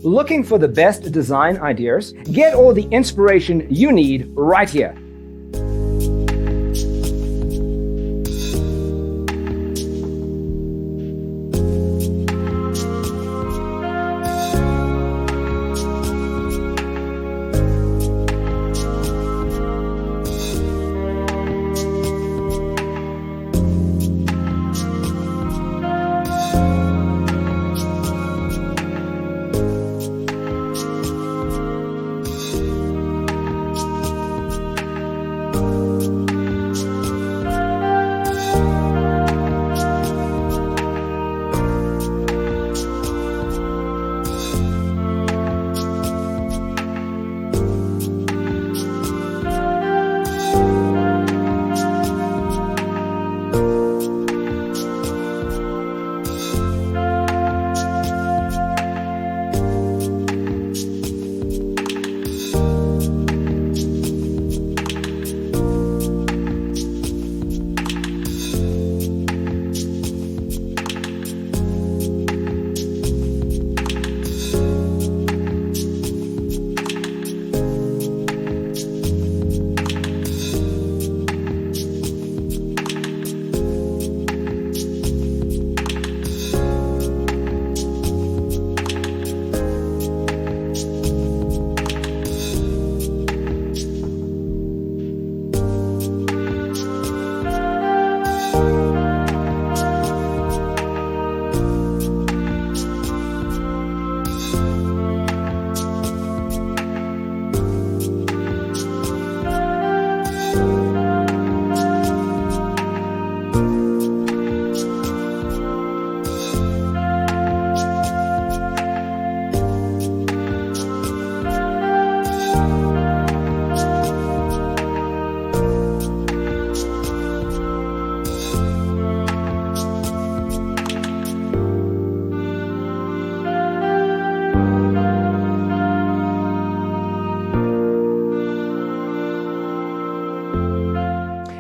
Looking for the best design ideas? Get all the inspiration you need right here.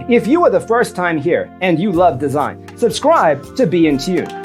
If you are the first time here and you love design, subscribe to Be in Tune.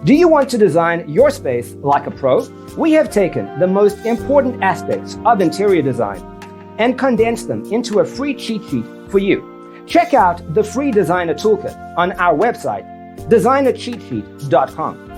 Do you want to design your space like a pro? We have taken the most important aspects of interior design and condensed them into a free cheat sheet for you. Check out the free designer toolkit on our website, designercheatsheet.com.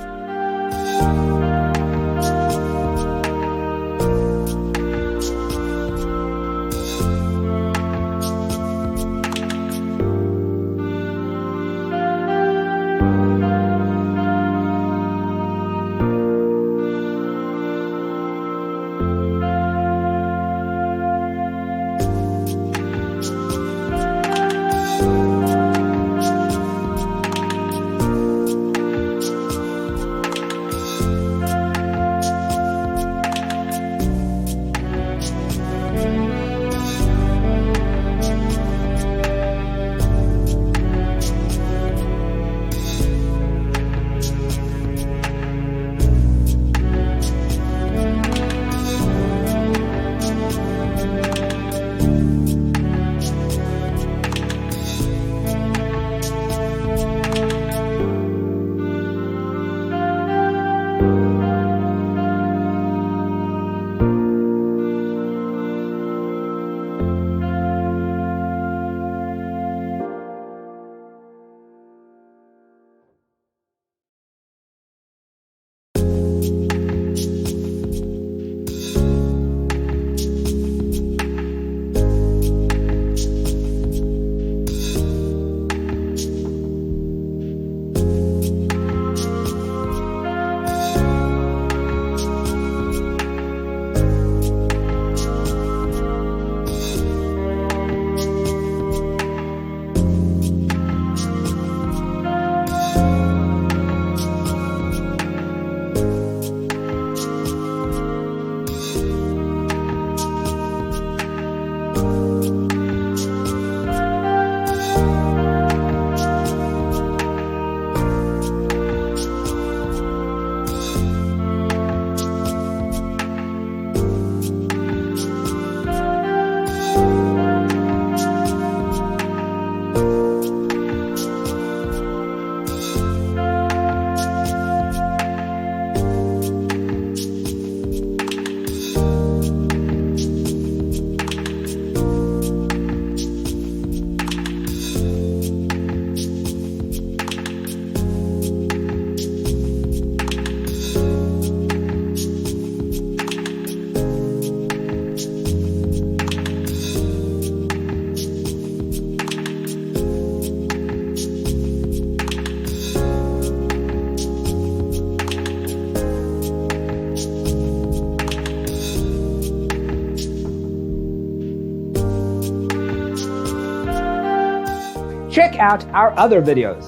Check out our other videos.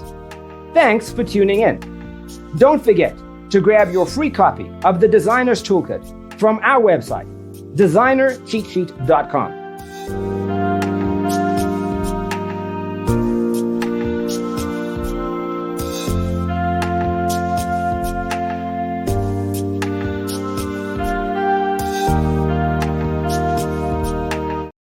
Thanks for tuning in. Don't forget to grab your free copy of the Designer's Toolkit from our website, designercheatsheet.com.